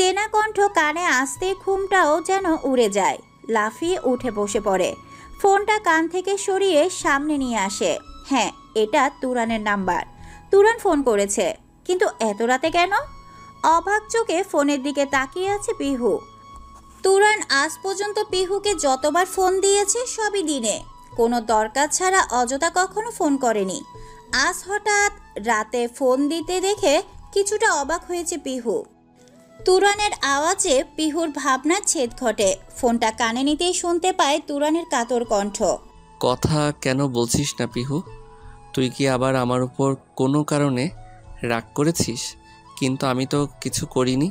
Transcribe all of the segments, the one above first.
চেনা কণ্ঠ কানে আসতে ঘুমটাও যেন উড়ে যায়। লাফিয়ে উঠে বসে পড়ে, ফোনটা কান থেকে সরিয়ে সামনে নিয়ে আসে। হ্যাঁ, এটা তুরানের নাম্বার। তুরান ফোন করেছে, কিন্তু এত রাতে কেন? অবাক চোখে ফোনের দিকে তাকিয়ে আছে পিহু। তুরান আজ পর্যন্ত পিহুকে যতবার ফোন দিয়েছে সবই দিনে, কোনো দরকার ছাড়া অযথা কখনো ফোন করেনি। আজ হঠাৎ রাতে ফোন দিতে দেখে কিছুটা অবাক হয়েছে পিহু। তুরানের আওয়াজে পিহুর ভাবনার ছেদ ঘটে। ফোনটা কানে নিতেই শুনতে পায় তুরানের কাতর কণ্ঠ। কথা কেন বলছিস না পিহু? তুই কি আবার আমার উপর কোনো কারণে রাগ করেছিস? কিন্তু আমি তো কিছু করিনি।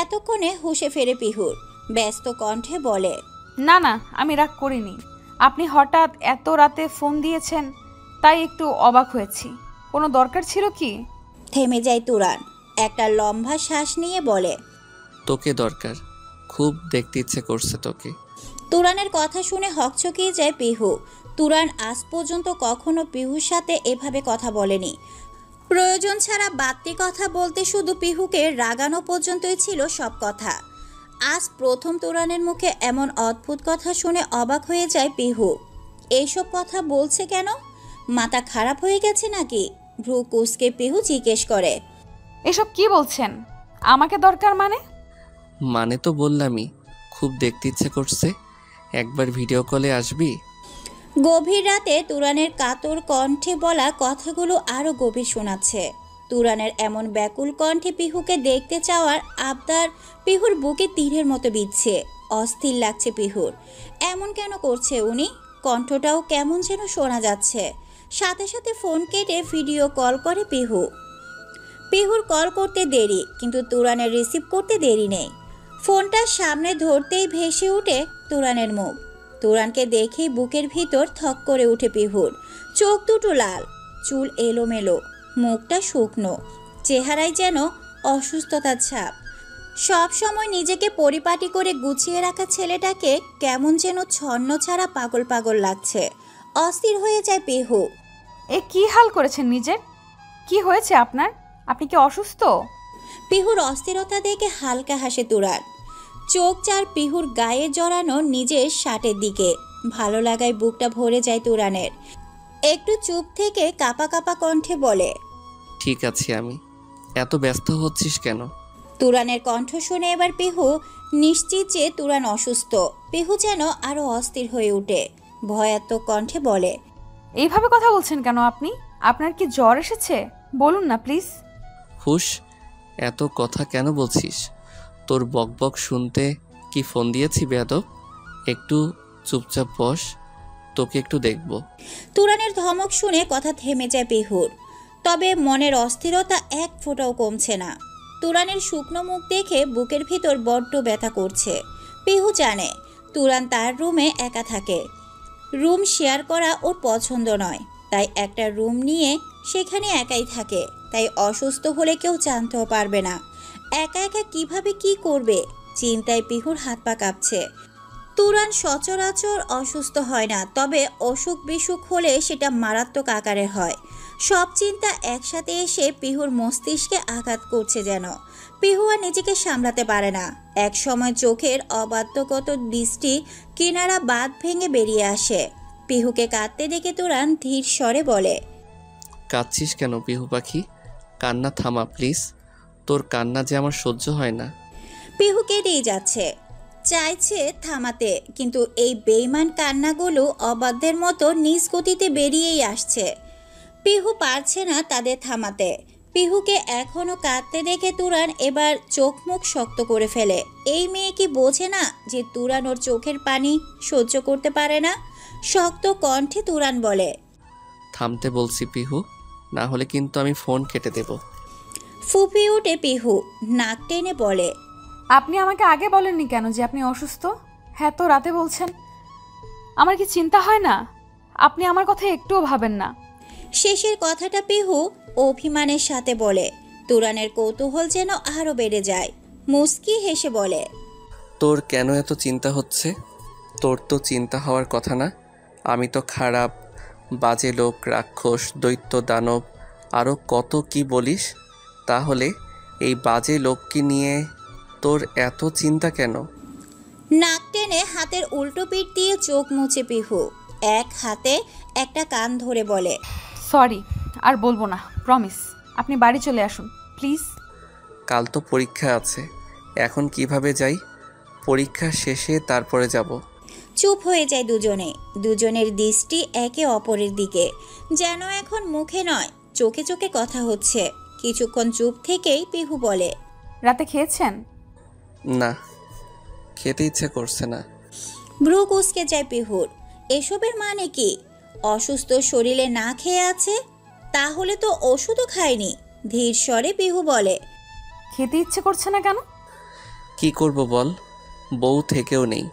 এতক্ষণে হুঁশে ফেরে পিহুর, ব্যস্ত কণ্ঠে বলে, না না, আমি রাগ করিনি। আপনি হঠাৎ এত রাতে ফোন দিয়েছেন, তাই একটু অবাক হয়েছি। কোনো দরকার ছিল কি? থেমে যায় তুরান, একটা লম্বা শ্বাস নিয়ে বলে, তোকে দরকার, খুব দেখতে ইচ্ছে করছে তোকে। তুরানের কথা শুনে হকচকিয়ে যায় পিহু। তুরান আজ পর্যন্ত কখনো পিহুর সাথে এভাবে কথা বলেনি। প্রয়োজন ছাড়া বাড়তি কথা বলতে শুধু পিহুকে রাগানো পর্যন্তই ছিল সব কথা। আজ প্রথম তুরানের মুখে এমন অদ্ভুত কথা শুনে অবাক হয়ে যায় পিহু। এইসব কথা বলছে কেন? মাথা খারাপ হয়ে গেছে নাকি? ভ্রু কুঁচকে পিহু জিজ্ঞেস করে, এসব কি বলছেন? আমাকে দরকার মানে? মানে তো বললামই, খুব দেখতে ইচ্ছে করছে। একবার ভিডিও কলে আসবি? গভীর রাতে তুরানের কাতর কণ্ঠে বলা কথাগুলো আরো গভীর শোনাচ্ছে। তুরানের এমন ব্যাকুল কণ্ঠে পিহুকে দেখতে চাওয়ার আবদার পিহুর বুকে তীরের মতো বিচ্ছে। অস্থির লাগছে পিহুর। এমন কেন করছে উনি? কণ্ঠটাও কেমন যেন শোনা যাচ্ছে। সাথে সাথে ফোন কেটে ভিডিও কল করে পিহু। পিহুর কল করতে দেরি, কিন্তু তুরানের রিসিভ করতে দেরি নেই। ফোনটা সামনে ধরতেই ভেসে ওঠে তুরানের মুখ। তুরানকে দেখেই বুকের ভিতর থক করে উঠে পিহুর। চোখ দুটো লাল, চুল এলোমেলো, মুখটা শুকনো, চেহারায় যেন অসুস্থতার ছাপ। সব সময় নিজেকে পরিপাটি করে গুছিয়ে রাখা ছেলেটাকে কেমন যেন ছন্ন ছাড়া পাগল পাগল লাগছে। অস্থির হয়ে যায় পিহু। এ কি হাল করেছেন নিজের? কি হয়েছে আপনার? আপনি কি অসুস্থ? পিহুর অস্থিরতা দেখে হালকা হাসে তুরান। চোখ চার পিহুর গায়ে জড়ানো নিজের শার্টের দিকে। ভালো লাগায় বুকটা ভরে যায় তুরানের। একটু চুপ থেকে কাপা কাপা কণ্ঠে বলে, ঠিক আছি আমি। এত ব্যস্ত হচ্ছিস কেন? তুরানের কণ্ঠ শুনে এবার পিহু নিশ্চিত যে তুরান অসুস্থ। পিহু যেন আরো অস্থির হয়ে ওঠে, ভয়াত্মক কণ্ঠে বলে, এইভাবে কথা বলছেন কেন আপনি? আপনার কি জ্বর এসেছে? বলুন না প্লিজ। হুশ, এত কথা কেন বলছিস? তোর বকবক শুনতে কি ফোন দিয়েছি বেয়াদব? একটু চুপচাপ বস, তোকে একটু দেখব। তুরানের ধমক শুনে কথা থেমে যায় পিহুর। তবে মনের অস্থিরতা এক ফোঁটাও কমছে না। তুরানের শুকনো মুখ দেখে বুকের ভিতর বড্ড ব্যথা করছে। পিহু জানে তুরান তার রুমে একা থাকে। রুম শেয়ার করা ওর পছন্দ নয়, তাই একটা রুম নিয়ে সেখানে একাই থাকে। তাই অসুস্থ হলে কেউ জানতেও পারবে না। একা একা কিভাবে কি করবে, চিন্তায় পিহুর হাত পা কাঁপছে। তুরান সচরাচর অসুস্থ হয় না, তবে অসুখ বিসুখ হলে সেটা মারাত্মক আকারে হয়। সব চিন্তা একসাথে এসে পিহুর মস্তিষ্কে আঘাত করছে যেন। পিহু আর নিজেকে সামলাতে পারে না। এক সময় চোখের অবাধ্যগত দৃষ্টি কিনারা বাঁধ ভেঙে বেরিয়ে আসে। পিহুকে কাঁদতে দেখে তুরান ধীর স্বরে বলে, কাঁদছিস কেন পিহু পাখি? কান্না থামা প্লিজ। তোর কান্না যে আমার সহ্য হয় না। পিহু কেঁদেই যাচ্ছে, চাইছে থামাতে, কিন্তু এই বেইমান কান্নাগুলো অবাধ্যের মতো নিজ গতিতে বেরিয়েই আসছে। পিহু পারছে না তাদের থামাতে। পিহুকে এখনো কাঁদতে দেখে তুরান এবার চোখ মুখ শক্ত করে ফেলে। এই মেয়ে কি বোঝে না যে তুরান ওর চোখের পানি সহ্য করতে পারে না? শক্ত কণ্ঠে তুরান বলে, থামতে বলছি পিহু, না হলে কিন্তু আমি ফোন কেটে দেব। ফুপিয়ে উঠে পিহু নাক টেনে বলে, আপনি আমাকে আগে বলেননি কেন যে আপনি অসুস্থ? হ্যাঁ, তো রাতে বলছেন। আমার কি চিন্তা হয় না? আপনি আমার কথা একটুও ভাবেন না। শেষের কথাটা পিহু অভিমানের সাথে বলে। তুরানের কৌতূহল যেন আরো বেড়ে যায়। মুস্কি হেসে বলে, তোর কেন এত চিন্তা হচ্ছে? তোর তো চিন্তা হওয়ার কথা না। আমি তো খারাপ, বাজে লোক, রাক্ষস, দৈত্য, দানব, আরও কত কি বলিস। তাহলে এই বাজে লোককে নিয়ে তোর এত চিন্তা কেন? নাক টেনে হাতের উল্টো পিঠ দিয়ে চোখ মুছে পিহু এক হাতে একটা কান ধরে বলে, সরি, আর বলবো না, প্রমিস। আপনি বাড়ি চলে আসুন প্লিজ। কাল তো পরীক্ষা আছে, এখন কিভাবে যাই? পরীক্ষা শেষে তারপরে যাব। চুপ হয়ে যায় দুজনে, দুজনের দৃষ্টি একে অপরের দিকে, যেন এখন মুখে নয় চোখে চোখে কথা হচ্ছে। কিছুক্ষণ চুপ থেকেই পিহু বলে, রাতে খেয়েছেন? না, খেতে ইচ্ছে করছে না। ভ্রু কুঁচকে যায় পিহুর। এসবের মানে কি? অসুস্থ শরীরে না খেয়ে আছে? তাহলে তো ওষুধও খায়নি। ধীর স্বরে পিহু বলে, খেতে ইচ্ছে করছে না কেন? কি করব বল, বউ থেকেও নেই।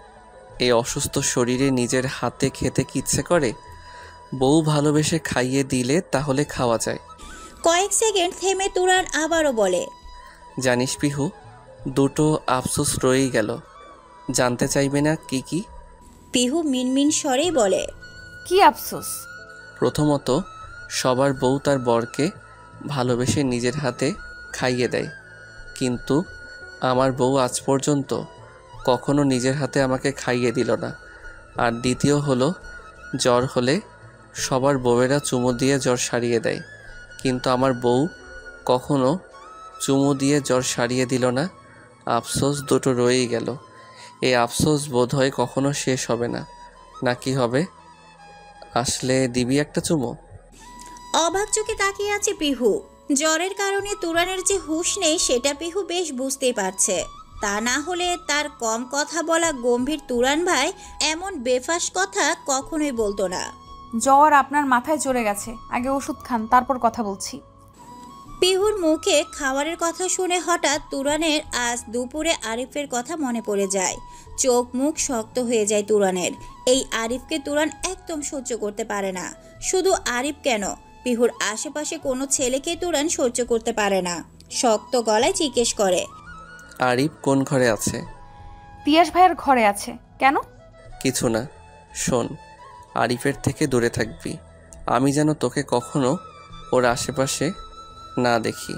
এই অসুস্থ শরীরে নিজের হাতে খেতে কি ইচ্ছে করে? বউ ভালোবেসে খাইয়ে দিলে তাহলে খাওয়া যায়। কয়েক সেকেন্ড থেমে তুরান আবারও বলে, জানিস পিহু, দুটো আফসোস রয়েই গেল। জানতে চাইবে না কি কি? পিহু মিনমিন স্বরেই বলে, কি আফসোস? প্রথমত, সবার বউ তার বরকে ভালোবেসে নিজের হাতে খাইয়ে দেয়, কিন্তু আমার বউ আজ পর্যন্ত কখনো নিজের হাতে আমাকে খাইয়ে দিল না। আর দ্বিতীয় হলো, জ্বর হলে সবার বউয়েরা চুমু দিয়ে জ্বর সারিয়ে দেয়, কিন্তু আমার বউ কখনো চুমু দিয়ে জ্বর সারিয়ে দিল না। আফসোস দুটো রয়েই গেল। এই আফসোস বোধহয় কখনো শেষ হবে না। নাকি হবে? আসলে দিবি একটা চুমু? অবাক চোখে তাকিয়ে আছে পিহু। জ্বরের কারণে তুরানের যে হুঁশ নেই সেটা পিহু বেশ বুঝতেই পারছে। তা না হলে তার কম কথা বলা গম্ভীর তুরান ভাই এমন বেফাস কথা কখনোই বলতো না। জ্বর আপনার মাথায় চড়ে গেছে, আগে ওষুধ খান, তারপর কথা বলছি। পিহুর মুখে খাবারের কথা শুনে হঠাৎ তুরানের আজ দুপুরে আরিফের কথা মনে পড়ে যায়। চোখ মুখ শক্ত হয়ে যায় তুরানের। এই আরিফকে তুরান একদম সহ্য করতে পারে না। শুধু আরিফ কেন, পিহুর আশেপাশে কোনো ছেলেকে তুরান সহ্য করতে পারে না। শক্ত গলায় জিজ্ঞেস করে, আরিফ কোন ঘরে আছে? তিয়াস ভাইয়ের ঘরে আছে। কেন? কিছু না, শোন, আরিফের থেকে দূরে থাকবি। আমি যেন তোকে কখনো ওর আশেপাশে না দেখি।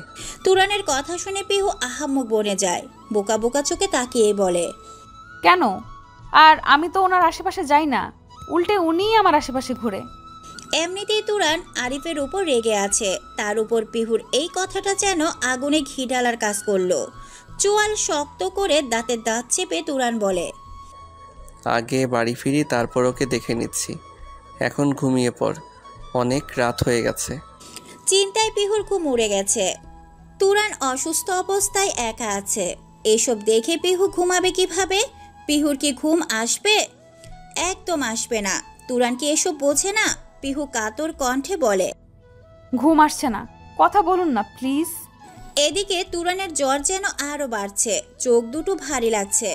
তুরানের কথা শুনে পিহু আহাম্মক বনে যায়। বোকা বোকা চোখে তাকিয়ে বলে, কেন? আর আমি তো ওনার আশেপাশে যাই না, উল্টে উনিই আমার আশেপাশে ঘুরে। এমনিতেই তুরান আরিফের উপর রেগে আছে, তার উপর পিহুর এই কথাটা যেন আগুনে ঘি ঢালার কাজ করলো। চোয়াল শক্ত করে দাঁতের দাঁত চেপে তুরান বলে, আগে বাড়ি ফিরি, তারপর ওকে দেখে নিচ্ছি। এখন ঘুমিয়ে পড়, অনেক রাত হয়ে গেছে। চিন্তায় পিহুর ঘুম উড়ে গেছে। তুরান অসুস্থ অবস্থায় একা আছে। এসব দেখে পিহু ঘুমাবে কিভাবে? পিহুর কি ঘুম আসবে? একদম আসবে না। তুরান কি এসব বোঝে না? পিহু কাতর কণ্ঠে বলে, ঘুম আসছে না, কথা বলুন না প্লিজ। এদিকে তুরানের জ্বর যেন আরো বাড়ছে, চোখ দুটো ভারী লাগছে।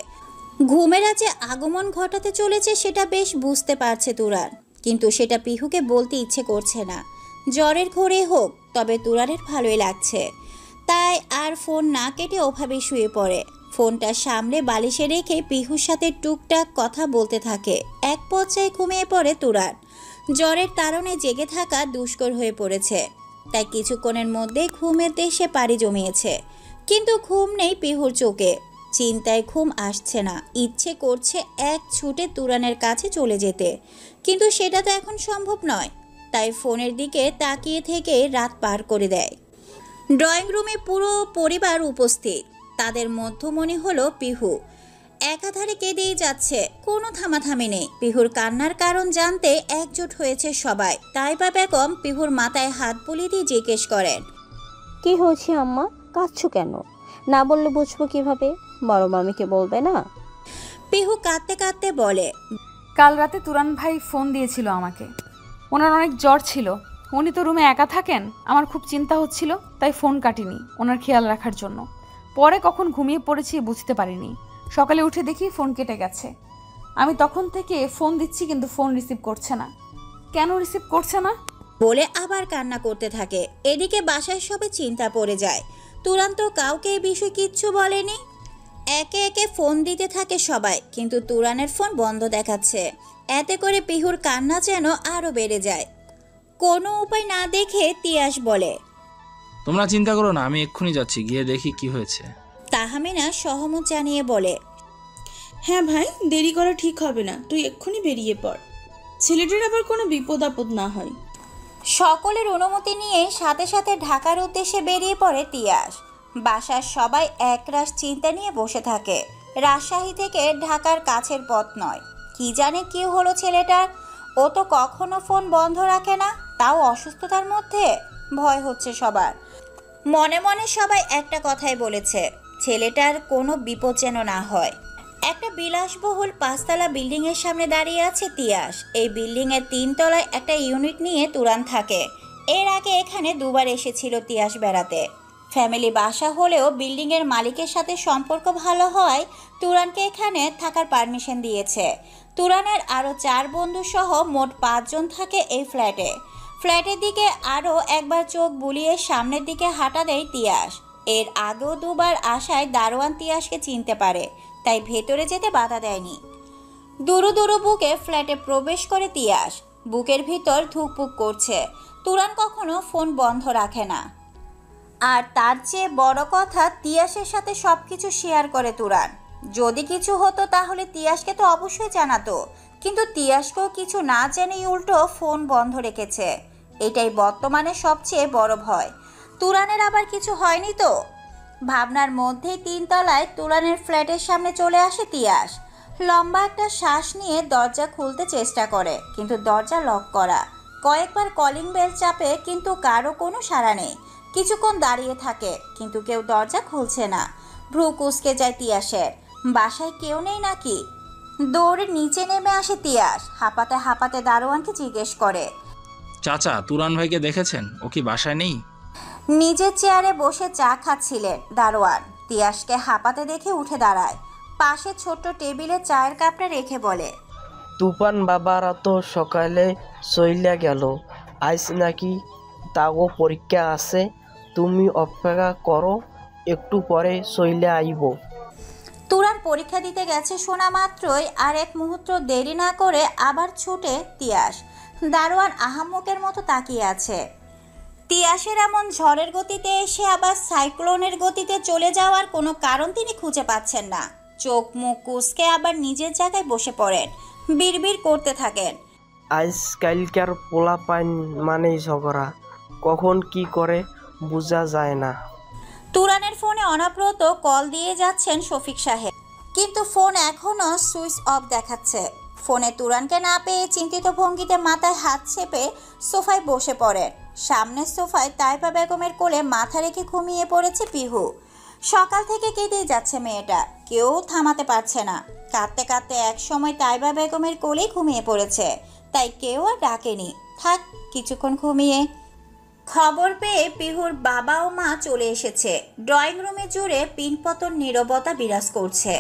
ঘুমের যে আগমন ঘটাতে চলেছে সেটা বেশ বুঝতে পারছে তুরান, কিন্তু সেটা পিহুকে বলতে ইচ্ছে করছে না। জ্বরের ঘোরে হোক, তবে তুরানের ভালোই লাগছে। তাই আর ফোন না কেটে ওভাবেই শুয়ে পড়ে। ফোনটা সামনে বালিশে রেখে পিহুর সাথে টুকটাক কথা বলতে থাকে। এক পর্যায়ে ঘুমিয়ে পড়ে তুরান। জ্বরের তাড়নে জেগে থাকা দুষ্কর হয়ে পড়েছে, তাই কিছুক্ষণের মধ্যে ঘুমের দেশে পাড়ি জমিয়েছে। কিন্তু ঘুম নেই পিহুর চোখে। চিন্তায় ঘুম আসছে না। ইচ্ছে করছে এক ছুটে তুরানের কাছে চলে যেতে, কিন্তু সেটা তো এখন সম্ভব নয়। তাই ফোনের দিকে তাকিয়ে থেকে রাত পার করে দেয়। ড্রয়িং রুমে পুরো পরিবার উপস্থিত। তাদের মধ্যমণি হলো পিহু। একাধারে কেঁদেই যাচ্ছে, কোনো থামাথামি নেই। পিহুর কান্নার কারণ জানতে একজোট হয়েছে সবাই। তাইবা বেগম পিহুর মাথায় হাত বুলিয়ে দিয়ে জিজ্ঞেস করেন, কি হয়েছে আম্মা, কাঁদছো কেন? না বললে বুঝবো কিভাবে? বড় মামিকে বলবে না? পিহু কাঁদতে কাঁদতে বলে, কাল রাতে তুরান ভাই ফোন দিয়েছিল আমাকে। ওনার অনেক জ্বর ছিল, উনি তো রুমে একা থাকেন। আমার খুব চিন্তা হচ্ছিল, তাই ফোন কাটিনি ওনার খেয়াল রাখার জন্য। পরে কখন ঘুমিয়ে পড়েছি বুঝতে পারিনি। সকালে উঠে দেখি ফোন কেটে গেছে। আমি তখন থেকে ফোন দিচ্ছি, কিন্তু ফোন রিসিভ করছে না। কেন রিসিভ করছে না? বলে আবার কান্না করতে থাকে। এদিকে বাসায় সবে চিন্তা পড়ে যায়। তুরান তো কাউকে এই বিষয়ে কিচ্ছু বলেনি। একে একে ফোন দিতে থাকে সবাই, কিন্তু তুরানের ফোন বন্ধ দেখাচ্ছে। এতে করে পিহুর কান্না যেন আরো বেড়ে যায়। কোনো উপায় না দেখে তিয়াস বলে, তোমরা চিন্তা করো না, আমি এক্ষুনি যাচ্ছি, গিয়ে দেখি কি হয়েছে। তাহমিনা সহমত জানিয়ে বলে, হ্যাঁ ভাই, দেরি করা ঠিক হবে না, তুই এক্ষুনি বেরিয়ে পড়, ছেলেটির আবার কোনো বিপদ আপদ না হয়। সকলের অনুমতি নিয়ে সাথে সাথে ঢাকার উদ্দেশ্যে বেরিয়ে পড়ে তিয়াস। বাসার সবাই একরাশ চিন্তা নিয়ে বসে থাকে। রাজশাহী থেকে ঢাকার কাছের পথ নয়। কি জানে কি হলো ছেলেটার, ও তো কখনো ফোন বন্ধ রাখে না, তাও অসুস্থতার মধ্যে। ভয় হচ্ছে সবার। মনে মনে সবাই একটা কথাই বলেছে, ছেলেটার কোনো বিপদ যেন না হয়। একটা বিলাসবহুল 5তলা বিল্ডিং এর সামনে দাঁড়িয়ে আছে তিয়াস। এই বিল্ডিং এর 3 তলায় একটা ইউনিট নিয়ে তুরান থাকে। এর আগে এখানে দুবার এসেছিল তিয়াস বেড়াতে। ফ্যামিলি বাসা হলেও বিল্ডিং এর মালিকের সাথে সম্পর্ক ভালো হয় তুরানকে এখানে থাকার পারমিশন দিয়েছে। তুরানের আরও 4 বন্ধু সহ মোট 5 জন থাকে এই ফ্ল্যাটে। ফ্ল্যাটের দিকে আরও একবার চোখ বুলিয়ে সামনের দিকে হাঁটা দেয় তিয়াস। এর আগেও দুবার আসায় দারোয়ান তিয়াসকে চিনতে পারে, তাই ভেতরে যেতে বাধা দেয়নি। দুরু দুরু বুকে ফ্ল্যাটে প্রবেশ করে তিয়াস। বুকের ভিতর ধুকপুক করছে। তুরান কখনো ফোন বন্ধ রাখে না। আর তার চেয়ে বড় কথা, তিয়াসের সাথে সবকিছু শেয়ার করে তুরান। যদি কিছু হতো তাহলে তিয়াসকে তো অবশ্যই জানাতো, কিন্তু তিয়াসকেও কিছু না জেনেই উল্টো ফোন বন্ধ রেখেছে। এটাই বর্তমানে সবচেয়ে বড় ভয়। তুরানের আবার কিছু হয়নি তো? ভাবনার মধ্যেই 3 তলায় তুরানের ফ্ল্যাটের সামনে চলে আসে তিয়াস। লম্বা একটা শ্বাস নিয়ে দরজা খুলতে চেষ্টা করে, কিন্তু দরজা লক করা। কয়েকবার কলিং বেল চাপে, কিন্তু কারো কোনো সাড়া নেই। কিছুক্ষণ দাঁড়িয়ে থাকে, কিন্তু কেউ দরজা খুলছে না। ভ্রু কুঁচকে যায় তিয়াসের। বাসায় কেউ নেই নাকি? দৌড়ে নিচে নেমে আসে তিয়াস। হাঁপাতে হাঁপাতে দারোয়ানকে জিজ্ঞেস করে, চাচা, তুরান ভাইকে দেখেছেন? ও কি বাসায় নেই? নিজের চেয়ারে বসে চা খাচ্ছিলেন দারোয়ান। তিয়াসকে হাঁপাতে দেখে উঠে দাঁড়ায়। পাশে ছোট্ট টেবিলে চায়ের কাপটা রেখে বলে, তুফান বাবারা তো সকালে চইলা গেল, আইস নাকি তাগো পরীক্ষা আছে, তুমি অপেক্ষা করো, একটু পরে চইলে আইব। তুরান পরীক্ষা দিতে গেছে শোনা মাত্রই আর এক মুহূর্ত দেরি না করে আবার ছুটে তিয়াস। দারোয়ান আহাম্মকের মতো তাকিয়ে আছে। তিয়াসের এমন ঝড়ের গতিতে এসে আবার সাইক্লোনের গতিতে চলে যাওয়ার কোনো কারণ তিনি খুঁজে পাচ্ছেন না। চোখ মুখ কুঁচকে আবার নিজের জায়গায় বসে পড়েন। বিড়বিড় করতে থাকেন, আজকালকার পোলাপাইন মানেই ঝগড়া, কখন কি করে বোঝা যায় না। তুরানের ফোনে অনবরত কল দিয়ে যাচ্ছেন শফিক সাহেব, কিন্তু ফোন এখনো সুইচ অফ দেখাচ্ছে। ফোনে তুরানকে না পেয়ে চিন্তিত ভঙ্গিতে মাথায় হাত চেপে সোফায় বসে পড়েন। সামনের সোফায় তাইবা বেগমের কোলে মাথা রেখে ঘুমিয়ে পড়েছে পিহু। সকাল থেকে কেঁদেই যাচ্ছে মেয়েটা, কেউ থামাতে পারছে না। কাঁদতে কাঁদতে এক সময় তাইবা বেগমের কোলেই ঘুমিয়ে পড়েছে, তাই কেউ আর ডাকেনি। থাক কিছুক্ষণ ঘুমিয়ে। খবর পেয়ে পিহুর বাবা ও মা চলে এসেছে। ড্রয়িং রুমে জুড়ে পিনপতন নীরবতা বিরাজ করছে।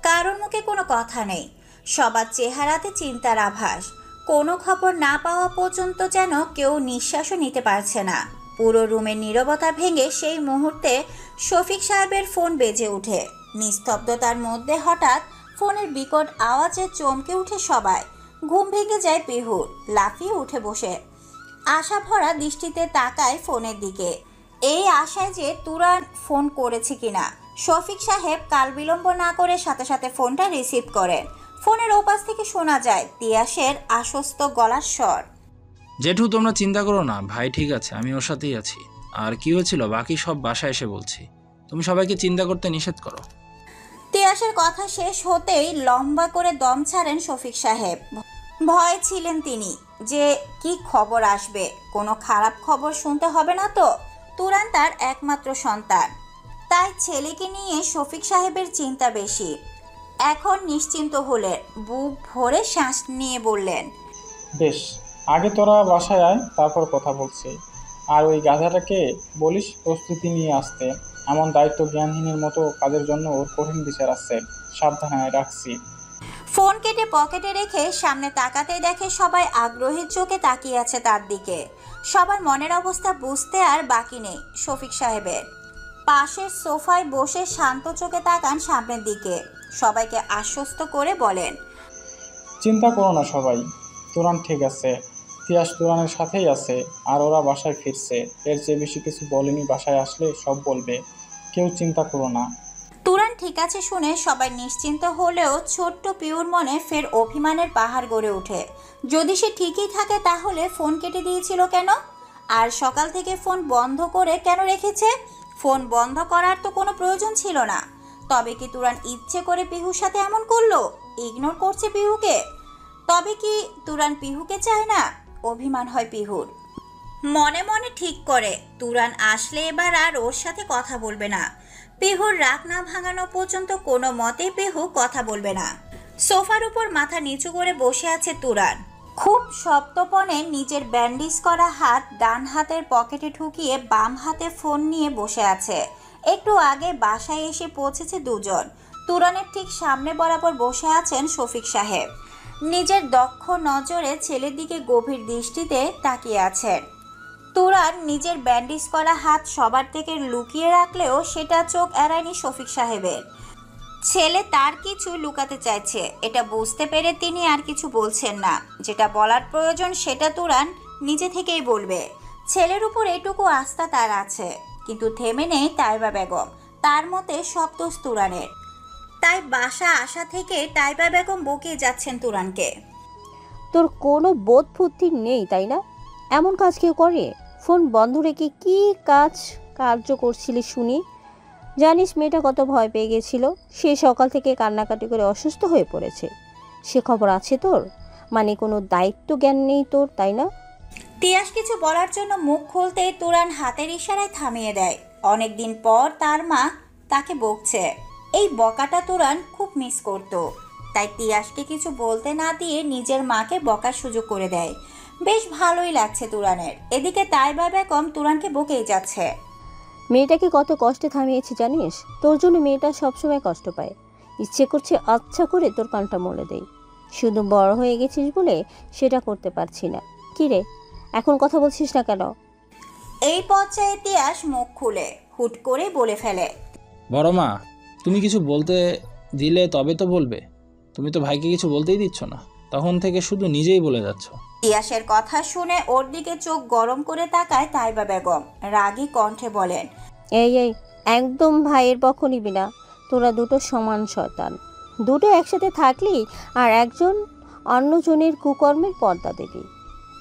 কারোর মুখে কোনো কথা নেই, সবার চেহারাতে চিন্তার আভাস। কোনো খবর না পাওয়া পর্যন্ত যেন কেউ নিঃশ্বাসও নিতে পারছে না। পুরো রুমের নীরবতা ভেঙে সেই মুহূর্তে শফিক সাহেবের ফোন বেজে ওঠে। নিস্তব্ধতার মধ্যে হঠাৎ ফোনের বিকট আওয়াজে চমকে উঠে সবাই। ঘুম ভেঙে যায় পিহুর। লাফিয়ে উঠে বসে আশা ভরা দৃষ্টিতে তাকায় ফোনের দিকে, এই আশায় যে তুরান ফোন করেছে কিনা। শফিক সাহেব কাল বিলম্ব না করে সাথে সাথে ফোনটা রিসিভ করেন। ফোনের ওপাশ থেকে শোনা যায় তিয়াসের আশ্বস্ত গলার স্বর, জেঠু, তোমরা চিন্তা করো না, ভাই ঠিক আছে, আমি ওর সাথেই আছি। আর কি হয়েছিল বাকি সব বাসায় এসে বলছি, তুমি সবাইকে চিন্তা করতে নিষেধ করো। তিয়াসের কথা শেষ হতেই লম্বা করে দম ছাড়েন শফিক সাহেব। ভয় ছিলেন তিনি যে কি খবর আসবে, কোনো খারাপ খবর শুনতে হবে না তো। তুরান তার একমাত্র সন্তান, তাই ছেলেকে নিয়ে শফিক সাহেবের চিন্তা বেশি। এখন নিশ্চিন্ত হলেন, বুক ভরে শ্বাস নিয়ে বললেন, বেশ, আগে তোরা বাসায় আয়, তারপর কথা বলছি। আর ওই গাধাটাকে বলিস প্রস্তুতি নিয়ে আসতে, এমন দায়িত্ব জ্ঞানহীনের মতো কাজের জন্য ওর কঠিন বিচার আসছে। সাবধানে রাখছি। ফোন কেটে পকেটে রেখে সামনে তাকাতেই দেখে সবাই আগ্রহের চোখে তাকিয়ে আছে তার দিকে। সবার মনের অবস্থা বুঝতে আর বাকি নেই শফিক সাহেবের। পাশের সোফায় বসে শান্ত চোখে তাকান সামনের দিকে। সবাইকে আশ্বস্ত করে বলেন, চিন্তা করো না সবাই, তুরান ঠিক আছে, তিয়াস তুরানের সাথেই আছে, আর ওরা বাসায় ফিরছে। এর চেয়ে বেশি কিছু বলেনি, বাসায় আসলে সব বলবে, কেউ চিন্তা করো না। তুরান ঠিক আছে শুনে সবাই নিশ্চিন্ত হলেও ছোট্ট পিউর মনে ফের অভিমানের পাহাড় গড়ে ওঠে। যদি সে ঠিকই থাকে তাহলে ফোন কেটে দিয়েছিল কেন? আর সকাল থেকে ফোন বন্ধ করে কেন রেখেছে? ফোন বন্ধ করার তো কোনো প্রয়োজন ছিল না। তবে কি তুরান ইচ্ছে করে পিহুর সাথে এমন করলো? ইগনোর করছে পিহুকে? তবে কি তুরান পিহুকে চায় না? অভিমান হয় পিহুর। মনে মনে ঠিক করে তুরান আসলে এবার আর ওর সাথে কথা বলবে না। পিহুর রাগ না ভাঙানো পর্যন্ত কোনো মতে পিহু কথা বলবে না। সোফার উপর মাথা নিচু করে বসে আছে তুরান। খুব সপ্তপনে নিজের ব্যান্ডেজ করা হাত ডান হাতের পকেটে ঢুকিয়ে বাম হাতে ফোন নিয়ে বসে আছে। একটু আগে বাসায় এসে পৌঁছেছে দুজন। তুরানের ঠিক সামনে বরাবর বসে আছেন শফিক সাহেব। নিজের দক্ষ নজরে ছেলের দিকে গভীর দৃষ্টিতে তাকিয়ে আছেন। তুরান নিজের ব্যান্ডেজ করা হাত সবার থেকে লুকিয়ে রাখলেও সেটা চোখ এড়ায়নি শফিক সাহেবের। ছেলে তার কিছু লুকাতে চাইছে, এটা বুঝতে পেরে তিনি আর কিছু বলছেন না। যেটা বলার প্রয়োজন সেটা তুরান নিজে থেকেই বলবে। ছেলের উপর এটুকু আস্থা তার আছে, কিন্তু থেমে নেই তাইবা বেগম। তার মতে সব দোষ তুরানের। তাই বাসা আসা থেকে তাইবা বেগম বকে যাচ্ছেন তুরানকে। তোর কোনো বোধ বুদ্ধি নেই তাই না? এমন কাজ কেউ করে? ফোন বন্ধ রেখে কি কার্য করছিলি শুনি? জানিস মেয়েটা কত ভয় পেয়ে গেছিল? সে সকাল থেকে কান্নাকাটি করে অসুস্থ হয়ে পড়েছে। সে খবর আছে তোর? মানে কোনো দায়িত্ব জ্ঞান নেই তোর, তাই না? তিয়াস কিছু বলার জন্য মুখ খুলতে তুরান হাতের ইশারায় থামিয়ে দেয়। অনেকদিন পর তার মা তাকে বকছে। এই বকাটা তুরান খুব মিস করত। তাই তিয়াসকে কিছু বলতে না দিয়ে নিজের মাকে বকার সুযোগ করে দেয়। বেশ ভালোই লাগছে তুরানের। এদিকে তাইবা বেগম তুরানকে বকেই যাচ্ছে। মেয়েটাকে কত কষ্টে থামিয়েছি জানিস? তোর জন্য মেয়েটা সবসময় কষ্ট পায়। ইচ্ছে করছে আচ্ছা করে তোর কানটা মলে দেই। শুধু বড় হয়ে গেছিস বলে সেটা করতে পারছি না। কি রে, এখন কথা বলছিস না কেন? এই পর্যায়ে তিয়াস মুখ খুলে হুট করে বলে ফেলে, বড় মা, তুমি কিছু বলতে দিলে তবে তো বলবে। তুমি তো ভাইকে কিছু বলতেই দিচ্ছ না, তখন থেকে শুধু নিজেই বলে যাচ্ছ। তিয়াসের কথা শুনে ওর দিকে চোখ গরম করে তাকায় তাইবা বেগম। রাগী কণ্ঠে বলেন, এই একদম ভাইয়ের পক্ষ নিবি না। তোরা দুটো সমান শয়তান। দুটো একসাথে থাকলি আর একজন অন্যজনের কুকর্মের পর্দা দিবি।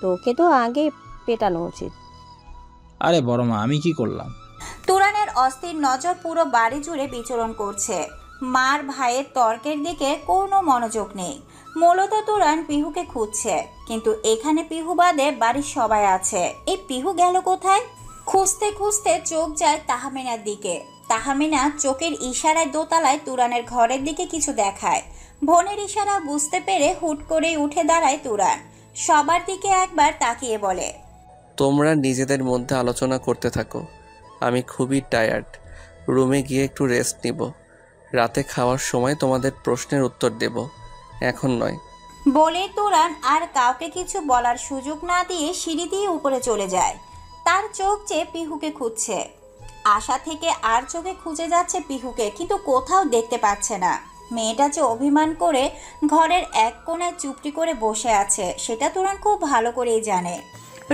তোকে তো আগে পেটানো উচিত। আরে বড় মা, আমি কি করলাম? তুরানের অস্থির নজর পুরো বাড়ি জুড়ে বিচরণ করছে। মার ভাইয়ের তর্কের দিকে কোনো মনোযোগ নেই। মূলত তুরান পিহুকে খুঁজছে, কিন্তু এখানে পিহু বাদে বাড়ির সবাই আছে। এই পিহু গেল কোথায়? খুঁজতে খুঁজতে চোখ যায় তাহমিনার দিকে। তাহমিনা চোখের ইশারায় দোতলায় তুরানের ঘরের দিকে কিছু দেখায়। বোনের ইশারা বুঝতে পেরে হুট করেই উঠে দাঁড়ায় তুরান। সবার দিকে একবার তাকিয়ে বলে, তোমরা নিজেদের মধ্যে আলোচনা করতে থাকো। আমি খুবই টায়ার্ড, রুমে গিয়ে একটু রেস্ট নিব। রাতে খাওয়ার সময় তোমাদের প্রশ্নের উত্তর দেব, এখন নয়। বলে তুরান আর কাউকে কিছু বলার সুযোগ না দিয়ে সিঁড়ি দিয়ে উপরে চলে যায়। তার চোখ চেয়ে পিহুকে খুঁজছে। আশা থেকে আর চোখে খুঁজে যাচ্ছে পিহুকে, কিন্তু কোথাও দেখতে পাচ্ছে না। মেয়েটা যে অভিমান করে ঘরের এক কোণায় চুপটি করে বসে আছে সেটা তুরান খুব ভালো করেই জানে।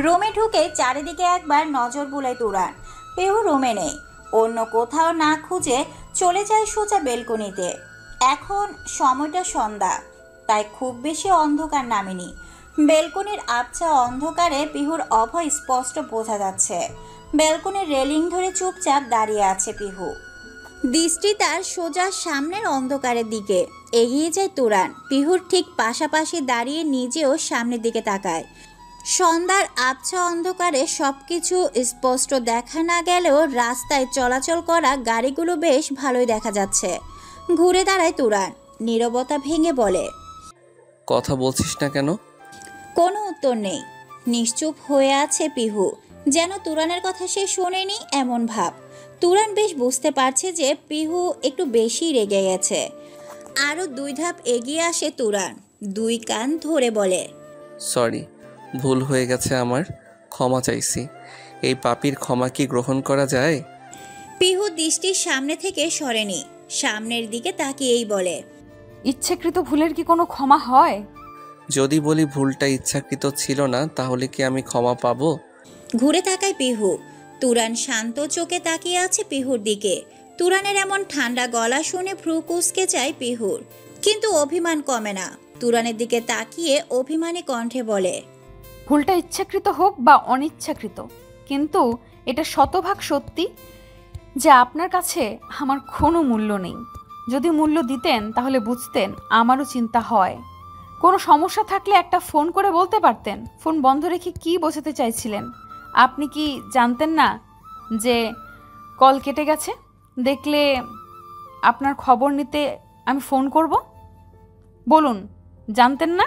রুমে ঢুকে চারিদিকে একবার নজর বুলায় তুরান। পিহু রুমে নেই। অন্য কোথাও না খুঁজে চলে যায় সোজা বেলকনিতে। এখন সময়টা সন্ধ্যা, তাই খুব বেশি অন্ধকার নামেনি। বেলকনির আবছা অন্ধকারে পিহুর অভয় স্পষ্ট বোঝা যাচ্ছে। বেলকনির রেলিং ধরে চুপচাপ দাঁড়িয়ে আছে পিহু। দৃষ্টি তার সোজা সামনের অন্ধকারের দিকে। এগিয়ে যায় তুরান। পিহুর ঠিক পাশাপাশি দাঁড়িয়ে নিজেও সামনের দিকে তাকায়। সন্ধ্যার আবছা অন্ধকারে সবকিছু স্পষ্ট দেখা না গেলেও রাস্তায় চলাচল করা গাড়িগুলো বেশ ভালোই দেখা যাচ্ছে। ঘুরে দাঁড়ায় তুরান। নীরবতা ভেঙে বলে, কথা বলছিস না কেন? কোনো উত্তর নেই। নিশ্চুপ হয়ে আছে পিহু, যেন তুরানের কথা সে শোনেনি এমন ভাব। তুরান বেশ বুঝতে পারছে যে পিহু একটু বেশি রেগে গেছে। আরও 2 ধাপ এগিয়ে আসে তুরান। 2 কান ধরে বলে, সরি, ভুল হয়ে গেছে আমার, ক্ষমা চাইছি। এই পাপির ক্ষমা কি গ্রহণ করা যায়? পিহু দৃষ্টির সামনে থেকে সরেনি। সামনের দিকে তাকিয়েই বলে, ইচ্ছাকৃত ভুলের কি কোনো ক্ষমা হয়? যদি বলি ভুলটা ইচ্ছাকৃত ছিল না, তাহলে কি আমি ক্ষমা পাবো? ঘুরে তাকায় পিহু। তুরান শান্ত চোখে তাকিয়ে আছে পিহুর দিকে। তুরানের এমন ঠান্ডা গলা শুনে ভ্রু কুঁচকে যায় পিহুর, কিন্তু অভিমান কমে না। তুরানের দিকে তাকিয়ে অভিমানী কণ্ঠে বলে, ভুলটা ইচ্ছাকৃত হোক বা অনিচ্ছাকৃত, কিন্তু এটা শতভাগ সত্যি যে আপনার কাছে আমার কোনো মূল্য নেই। যদি মূল্য দিতেন তাহলে বুঝতেন আমারও চিন্তা হয়। কোনো সমস্যা থাকলে একটা ফোন করে বলতে পারতেন। ফোন বন্ধ রেখে কি বোঝাতে চাইছিলেন? আপনি কি জানতেন না যে কল কেটে গেছে? দেখলে আপনার খবর নিতে আমি ফোন করব? বলুন, জানতেন না?